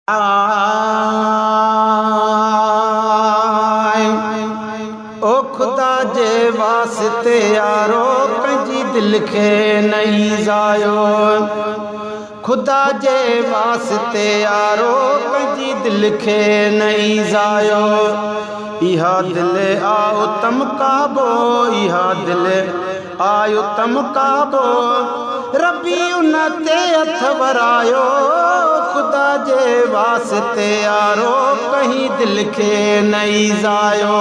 ओ खुदा जे वास्ते यारो कंहिंजी दिल खे नहीं ज़ायो। खुदा जे वास्ते यारो कंहिंजी दिल खे नहीं ज़ायो। इहा दिल आओ तमकाबो, इहा दिल आयो तमकाबो, रबी उन ते हथ वरायो। खुदा जे वास्ते यारो कहीं दिल के नहीं ज़ायो।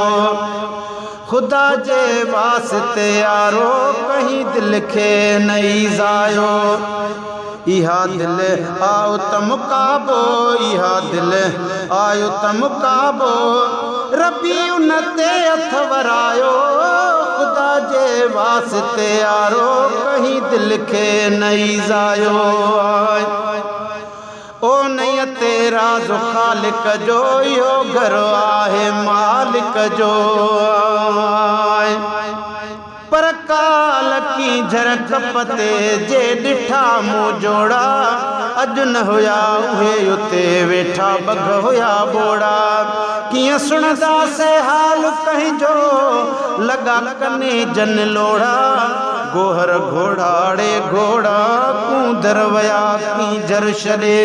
खुदा जे वास्ते यारो कहीं दिल के नहीं ज़ायो। इहा दिल आओ तमकाबो, इहा दिल आयो तमकाबो, रबी उन ते हथ वरायो। खुदा जे वास्ते यारो कहीं दिल के नहीं ज़ायो। ओ नहीं तेरा जो खालिक जो यो घर आहे मालिक जो। पर काल की झरक पते जे ॾिठा मूं जोड़ा, अॼु न हुया उहे उते वेठा बघ हुया बोड़ा। कियां सुणदासे हाल पंहिंजो लॻा कने जन लोड़ा। गोहर घोड़ाड़े घोड़ा कूंदर वया कींजर छॾे।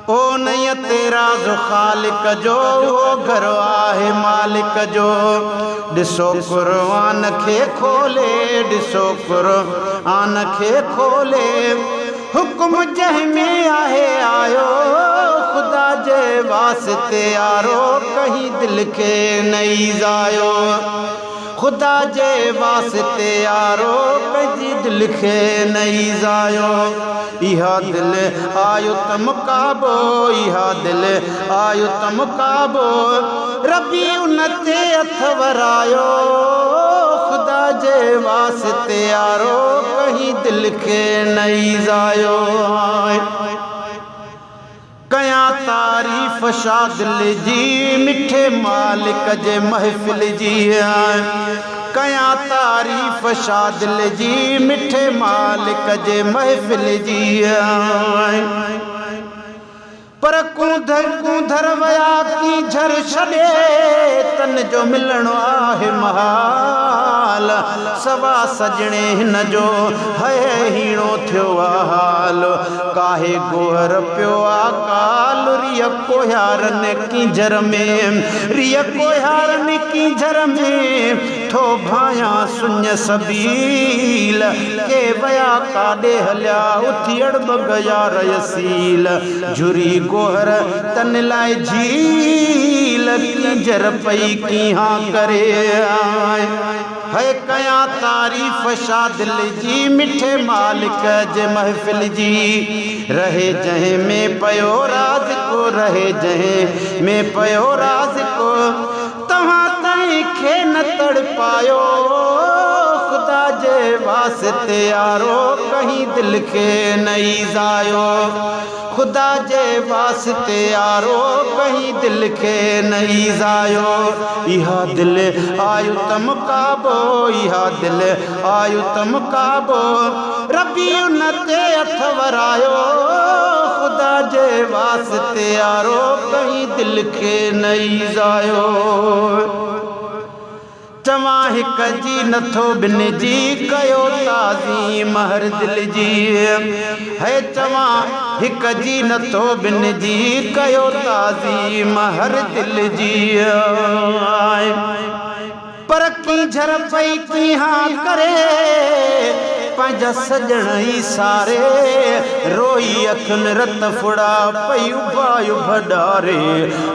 ओ नहीं तेरा जो खालिक जो वो घर आहे मालिक जो। ॾिसो क़ुरआन खे खोले, ॾिसो क़ुरआन खे खोले, हुक्म जंहिंमें आहे आयो। खुदा जे वास्ते यारो कहीं दिल के नहीं ज़ायो। खुदा जे वास्ते यारो कंहिंजी दिल खे नहीं ज़ायो। इहा दिल आयो तमकाबो, इहा दिल आयो तमकाबो, रबी उन ते हथ वरायो। खुदा जे वास्ते यारो कहीं दिल खे नहीं ज़ायो। कयां तारीफ़ शाह दिल जी मिठे मालिक जे महफ़िल जी। कयां तारीफ़ शाह दिल जी मिठे मालिक जे महफ़िल जी। पर कूंधर कूंधर वया कींझर छॾे, तन जो मिलणो आहे महाल। सवा सजणे हिन जो है हीणो थियो हाल। काहे गोहर पियो आ काल रिय कोहारन कींझर में, रिय कोहारन कींझर में। थो भाया सुञ सबील, के वया काॾे हलिया उथियड़ बगया रयसील। झुरी गोहर तन लाइ झील, कींझर पई कीहां करे। है कयां तारीफ़ शाह दिल जी मिठे मालिक जे महफ़िल जी। रहे जंहिं में पयो राज को, रहे जंहिं में पयो राज को, तव्हां ताईं खे न तड़पायो। खुदा जे वास्ते यारो कहीं दिल के नहीं ज़ायो। खुदा जे वास्ते यारो कहीं दिल के नहीं ज़ायो। इहा दिल आयो तमकाबो, इहा दिल आयो तमकाबो, रबी उन ते हथ वरायो। खुदा जे वास्ते यारो कहीं दिल के नहीं ज़ायो। चवां हिक जी नथो ॿिन जी कयो ताज़ीम हर दिल जी। है चवां हिक जी नथो ॿिन जी कयो ताज़ीम हर दिल जी। पर कींझर पई कीहां करे, पंहिंजा सजण ई सारे। रोई अखियुनि रत फुड़ा पई उबायो भडारे।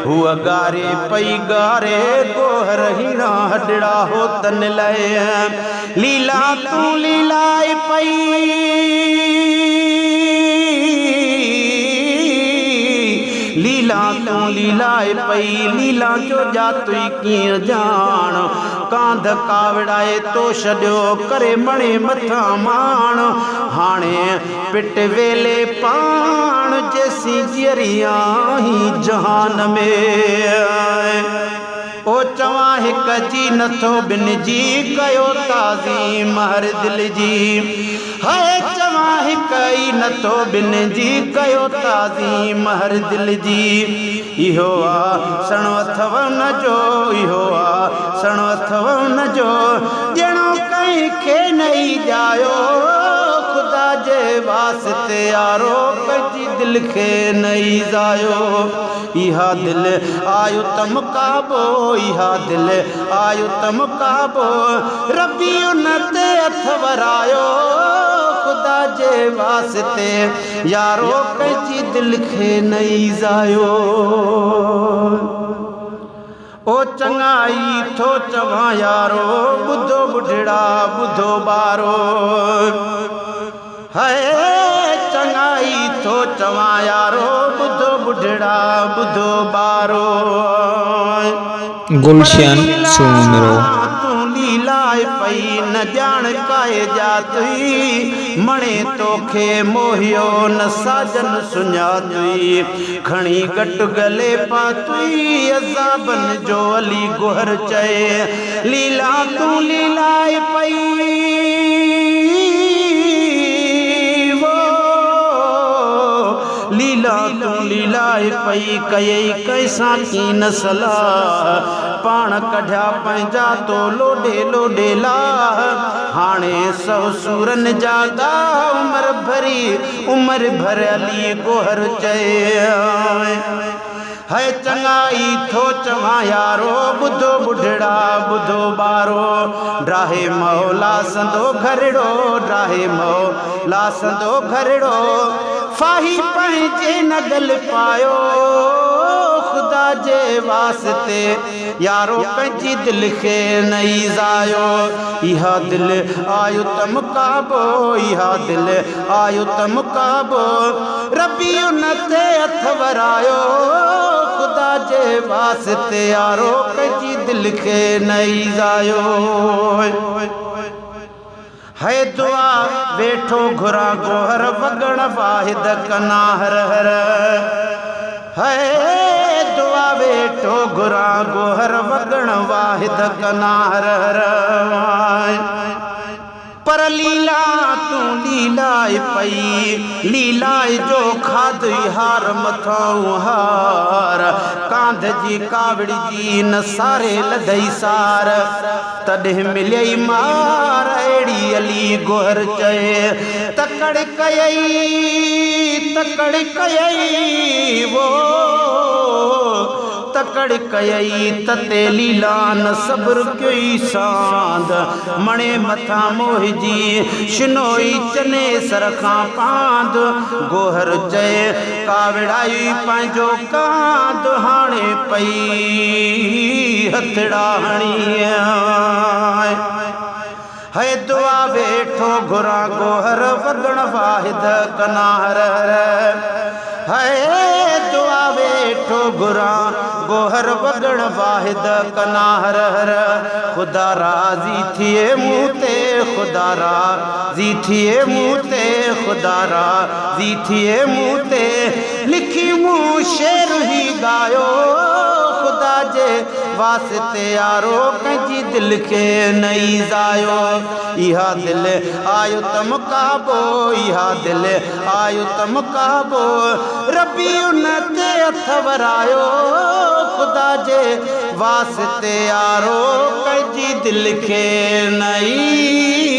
हुआ गारे पई गारे गोहर हीणा हडड़ा हो तन लाइ। लीला तू लीलाए पई, लीला तू लीलाए पई, लीला जो जातुई कीअं जान। कांध कावड़ाए तो छॾियो करे मणे मथां माण। हाणे पिट वेले पाण जेसी जियरी आहीं जहान में। ओ चवा हिक जी नथो बिन जी कयो ताज़ीम हर दिल जी है चवा हिक ई नथो बिन जी कयो ताज़ीम हर दिल जी इहो आ सणो अथव न जो इहो आ सणो अथव न जो ॼणो कंहिंखे नहीं ॼायो खुदा जे वास्ते यारो कंहिंजी दिल खे नहीं ज़ायो इहा दिल आयो तमकाबो इहा दिल आयो तमकाबो रबी उन ते हथ वरायो खुदा जे वास्ते यारो कंहिंजी दिल खे नहीं ज़ायो ओ चंगाई थो चवा यारो बुधो बुढ़ड़ा बुधो बारो है चंगाई थो चवा यारो बुधो बुढ़ड़ा बुधो बारो गुलशन सुमरो तू लीलाए पई न जान काए जातुई मणे तोखे मोहियो न साजन सुञातुई खणी गट गले पातुई अज़ाबन जो अली गुहर चए लीला तू लीलाए पई लीला तू लीलाए पई कयई कैसा की नसला पाण कढ़िया पंहिंजा तो लोडे लोडे ला हाणे सौ सूरन जादा उमर भर अली गोहर चए है चंगाई थो चवा यारो बुधो बुढ़ड़ा बुधो बारो ड्राहे मौला संदो घरड़ो ड्राहे मौला संदो घरड़ो फाही पंहिंजे नगल पायो खुदा जे वास्ते यारो कंहिंजी दिल खे नहीं ज़ायो इहा दिल आयो तमकाबो इहा दिल आयो तमकाबो रबी उन ते हथ वरायो खुदा जे वास्ते यारो कंहिंजी दिल खे नहीं ज़ायो है दुआ वेठो घुरा गोहर वगण वाहिद कना हर हर है दुआ वेठो घुरा गोहर वगण वाहिद कना हर हर पर लीला तू लीलाए पई लीलाए जो खाद हार मथो हार कांध जी कावड़ी जी न सारे लधई सार तॾहिं मिलई मार अहिड़ी अली गोहर चए तकड़ कयई वो तकड़ कयई तते लीला न सब्र कई सांद मणे मथा मोहिजी शिनोई चने सर खां पांद गोहर चए कावड़ाई पंहिंजो कांद हाणे पई हथड़ा हणी है दुआ वेठो घुरा गोहर वगण वाहिद कना हर है दुआ वेठो घुरा गोहर वगण वाहिद कना हर खुदा राजी थिए मूते खुदा राजी थिए मूते खुदा राजी थिए मूते लिखी मूं शेर ही गायो खुदा जे वास्ते यारो कंहिंजी दिल खे नहीं ज़ायो इहा दिल आयो तमकाबो इहा दिल आयो तमकाबो रबी उन ते हथ वरायो खुदा जे वास्ते यारो कंहिंजी दिल खे नहीं